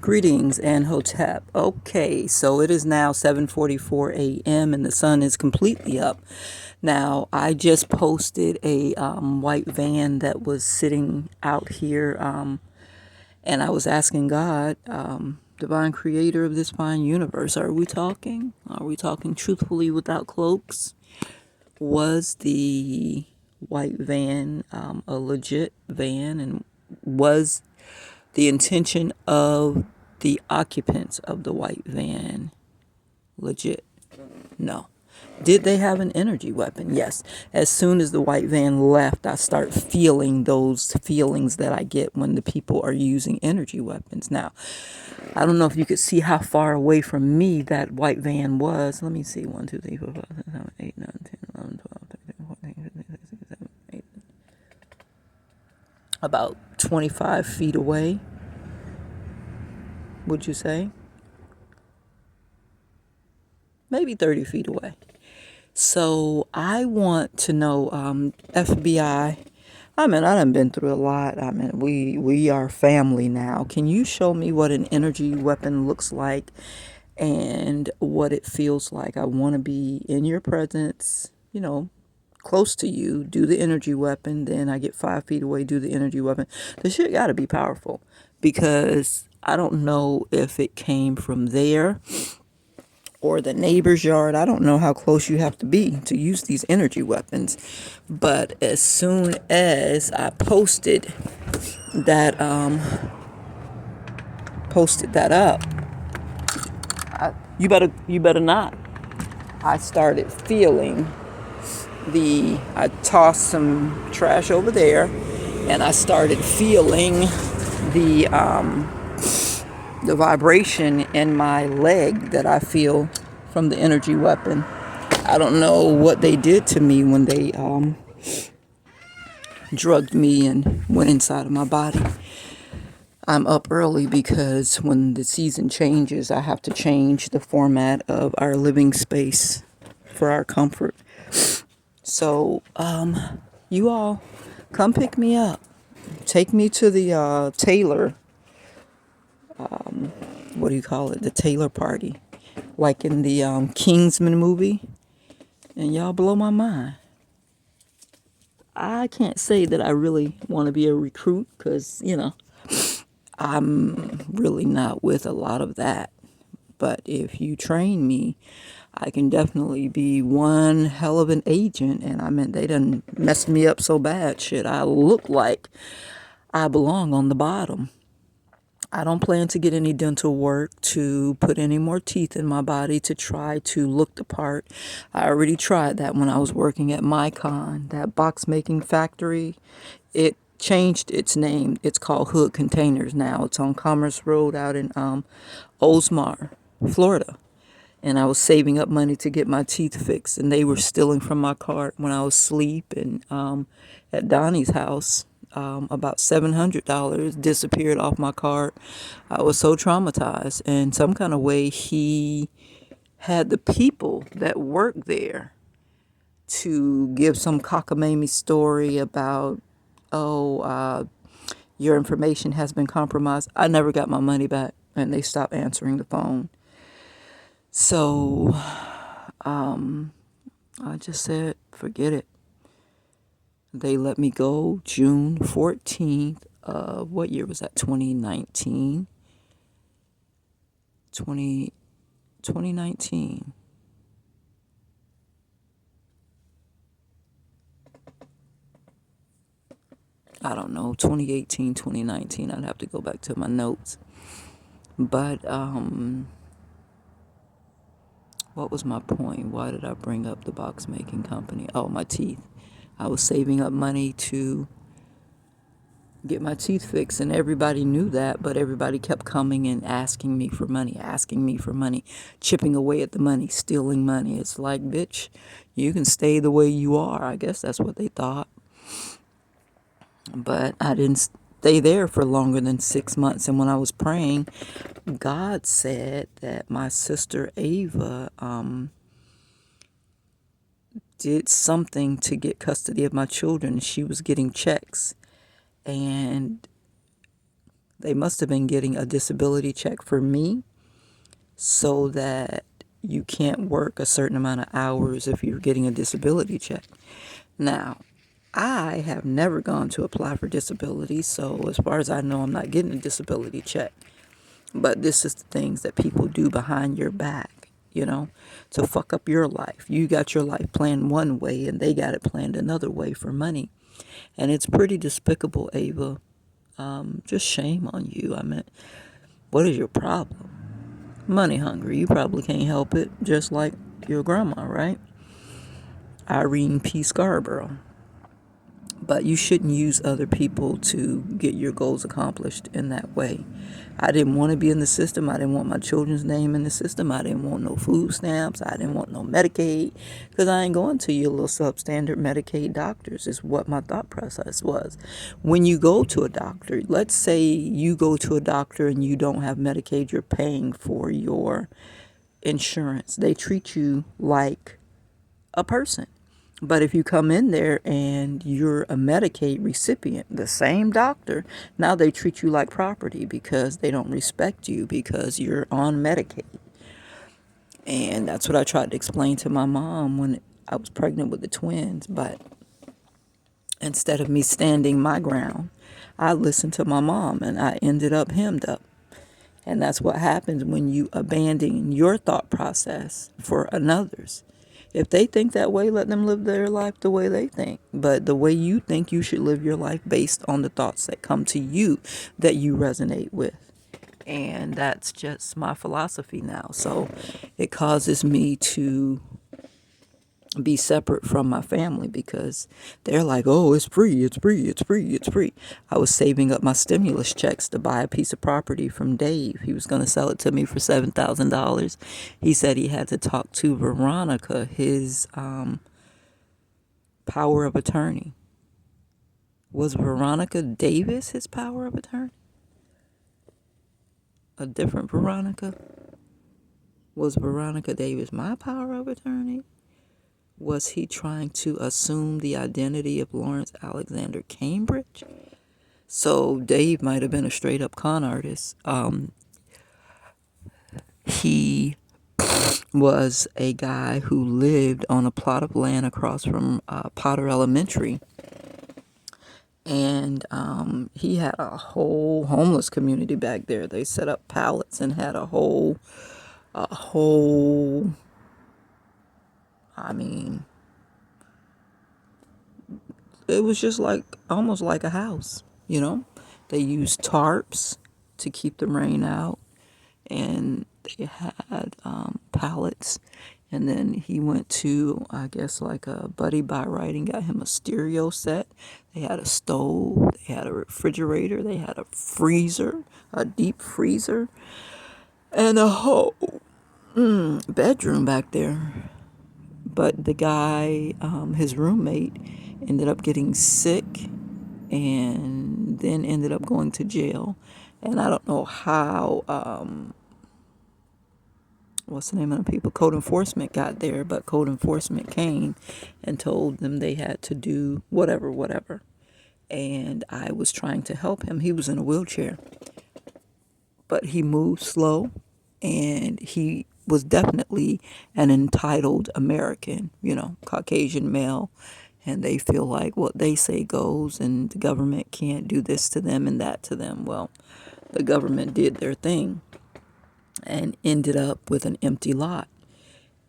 Greetings and Hotep. Okay, so it is now 7:44 a.m. and the sun is completely up. Now, I just posted a white van that was sitting out here, and I was asking God, divine creator of this fine universe, are we talking? Are we talking truthfully without cloaks? Was the white van a legit van, and was the intention of the occupants of the white van legit? No. Did they have an energy weapon? Yes. As soon as the white van left, I start feeling those feelings that I get when the people are using energy weapons. Now, I don't know if you could see how far away from me that white van was. Let me see. 1, 2, 3, 4, 5, 6, 7, 8, 9, 10, 11, 12, 13, 14, 15, 16, 17, 18. About 25 feet away, would you say? Maybe 30 feet away. So I want to know, FBI. I done been through a lot. We are family now. Can you show me what an energy weapon looks like and what it feels like? I want to be in your presence, close to you, do the energy weapon. Then I get 5 feet away, do the energy weapon. The shit got to be powerful because I don't know if it came from there or the neighbor's yard. I don't know how close you have to be to use these energy weapons. But as soon as I posted that up, you better not. I started feeling I tossed some trash over there, and I started feeling the vibration in my leg that I feel from the energy weapon. I don't know what they did to me when they drugged me and went inside of my body. I'm up early because when the season changes, I have to change the format of our living space for our comfort. So, you all come pick me up. Take me to the Taylor, what do you call it? The Taylor party, like in the Kingsman movie. And y'all blow my mind. I can't say that I really want to be a recruit because, I'm really not with a lot of that. But if you train me, I can definitely be one hell of an agent. And they done messed me up so bad. Shit, I look like I belong on the bottom. I don't plan to get any dental work to put any more teeth in my body to try to look the part. I already tried that when I was working at Micon, that box making factory. It changed its name. It's called Hood Containers now. It's on Commerce Road out in Oldsmar, Florida. And I was saving up money to get my teeth fixed, and they were stealing from my cart when I was asleep. And at Donnie's house, about $700 disappeared off my cart. I was so traumatized, and some kind of way he had the people that work there to give some cockamamie story about, your information has been compromised. I never got my money back, and they stopped answering the phone. So I just said, forget it. They let me go June 14th of, what year was that? 2019. 2019. I don't know, 2018, 2019. I'd have to go back to my notes. But what was my point? Why did I bring up the box making company? Oh, my teeth. I was saving up money to get my teeth fixed, and everybody knew that, but everybody kept coming and asking me for money, chipping away at the money, stealing money. It's like, bitch, you can stay the way you are. I guess that's what they thought. But I didn't stay there for longer than 6 months. And when I was praying, God said that my sister Ava did something to get custody of my children. She was getting checks, and They must have been getting a disability check for me so that you can't work a certain amount of hours if you're getting a disability check. Now, I have never gone to apply for disability, so as far as I know, I'm not getting a disability check. But this is the things that people do behind your back, to fuck up your life. You got your life planned one way and they got it planned another way for money. And it's pretty despicable, Ava. Just shame on you. I mean, what is your problem? Money hungry. You probably can't help it, just like your grandma, right? Irene P. Scarborough. But you shouldn't use other people to get your goals accomplished in that way. I didn't want to be in the system. I didn't want my children's name in the system. I didn't want no food stamps. I didn't want no Medicaid, because I ain't going to your little substandard Medicaid doctors is what my thought process was. When you go to a doctor, let's say you go to a doctor and you don't have Medicaid, you're paying for your insurance. They treat you like a person. But if you come in there and you're a Medicaid recipient, the same doctor, now they treat you like property because they don't respect you because you're on Medicaid. And that's what I tried to explain to my mom when I was pregnant with the twins. But instead of me standing my ground, I listened to my mom and I ended up hemmed up. And that's what happens when you abandon your thought process for another's. If they think that way, let them live their life the way they think. But the way you think, you should live your life based on the thoughts that come to you that you resonate with. And that's just my philosophy now. So it causes me to be separate from my family because they're like, oh, it's free, it's free, it's free, it's free. I was saving up my stimulus checks to buy a piece of property from Dave. He was going to sell it to me for $7,000. He said he had to talk to Veronica, his power of attorney. Was Veronica Davis his power of attorney? A different Veronica? Was Veronica Davis my power of attorney? Was he trying to assume the identity of Lawrence Alexander Cambridge? So Dave might have been a straight up con artist. He was a guy who lived on a plot of land across from Potter Elementary. And he had a whole homeless community back there. They set up pallets and had a whole, I mean, it was just like almost like a house, They used tarps to keep the rain out, and they had pallets. And then he went to, I guess, like a Buddy Byright and got him a stereo set. They had a stove, they had a refrigerator, they had a freezer, a deep freezer, and a whole bedroom back there. But the guy, his roommate, ended up getting sick and then ended up going to jail. And I don't know how, what's the name of the people? Code enforcement got there, but code enforcement came and told them they had to do whatever. And I was trying to help him. He was in a wheelchair, but he moved slow and he was definitely an entitled American, Caucasian male. And they feel like what they say goes and the government can't do this to them and that to them. Well, the government did their thing and ended up with an empty lot.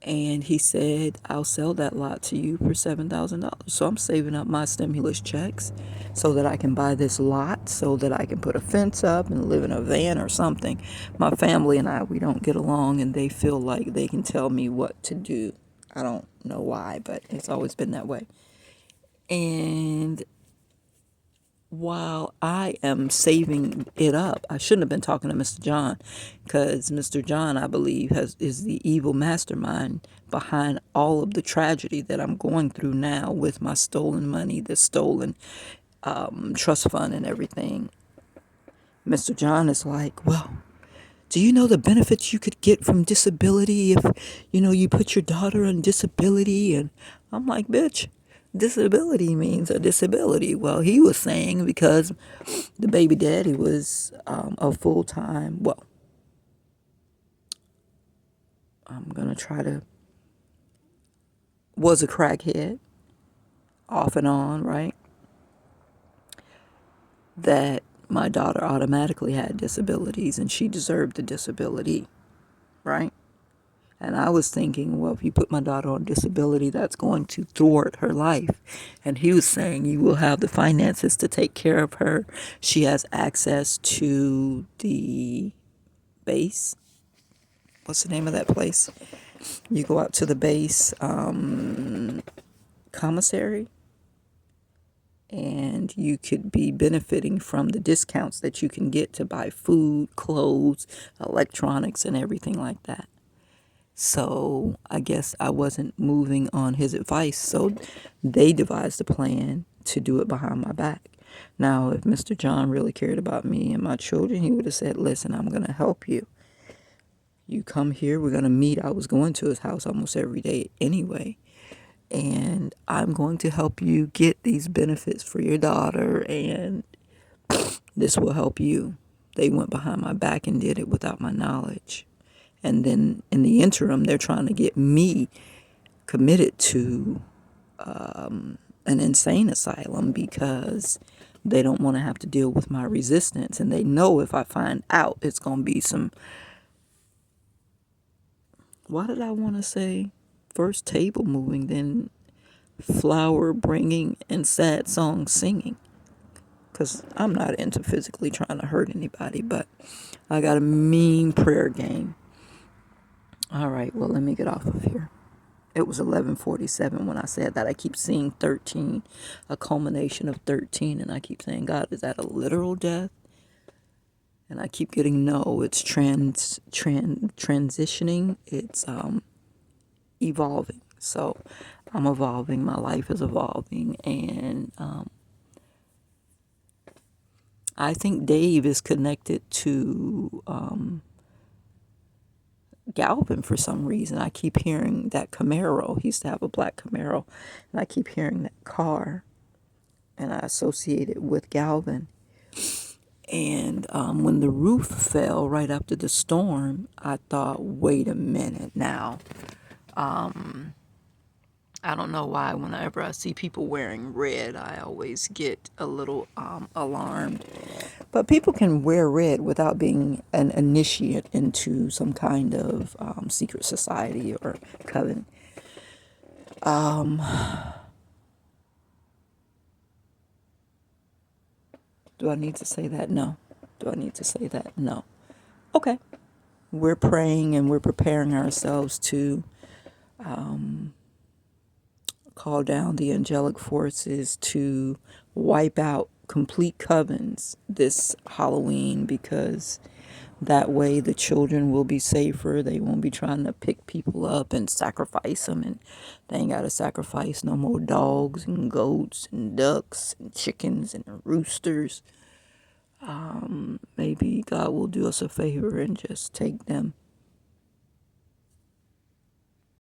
And he said, I'll sell that lot to you for $7,000. So I'm saving up my stimulus checks so that I can buy this lot, so that I can put a fence up and live in a van or something. My family and I, we don't get along, and they feel like they can tell me what to do. I don't know why, but it's always been that way. And while I am saving it up, I shouldn't have been talking to Mr. John, because Mr. John, I believe, is the evil mastermind behind all of the tragedy that I'm going through now with my stolen money, the stolen trust fund and everything. Mr. John is like, well, do you know the benefits you could get from disability if, you put your daughter on disability? And I'm like, bitch, disability means a disability. Well, he was saying because the baby daddy was a full-time, well, I'm going to try to, was a crackhead off and on, right? That my daughter automatically had disabilities and she deserved the disability, right? And I was thinking, well, if you put my daughter on disability, that's going to thwart her life. And he was saying, you will have the finances to take care of her. She has access to the base. What's the name of that place? You go out to the base commissary, and you could be benefiting from the discounts that you can get to buy food, clothes, electronics, and everything like that. So I guess I wasn't moving on his advice. So they devised a plan to do it behind my back. Now, if Mr. John really cared about me and my children, he would have said, listen, I'm going to help you. You come here, we're going to meet. I was going to his house almost every day anyway. And I'm going to help you get these benefits for your daughter, and this will help you. They went behind my back and did it without my knowledge. And then in the interim, they're trying to get me committed to an insane asylum because they don't want to have to deal with my resistance. And they know if I find out, it's going to be some, why did I want to say first table moving, then flower bringing and sad song singing? Because I'm not into physically trying to hurt anybody, but I got a mean prayer game. All right, well, let me get off of here. It was 11:47 when I said that. I keep seeing 13, a culmination of 13, and I keep saying, God, is that a literal death? And I keep getting no. It's transitioning. It's evolving. So I'm evolving. My life is evolving, and I think Dave is connected to Galvin for some reason. I keep hearing that Camaro. He used to have a black Camaro, and I keep hearing that car, and I associate it with Galvin. And when the roof fell right after the storm, I thought, wait a minute now. I don't know why whenever I see people wearing red, I always get a little alarmed. But people can wear red without being an initiate into some kind of secret society or coven. Do I need to say that? No. Do I need to say that? No. Okay. We're praying and we're preparing ourselves to call down the angelic forces to wipe out complete covens this Halloween, because that way the children will be safer. They won't be trying to pick people up and sacrifice them, and they ain't got to sacrifice no more dogs and goats and ducks and chickens and roosters. Maybe God will do us a favor and just take them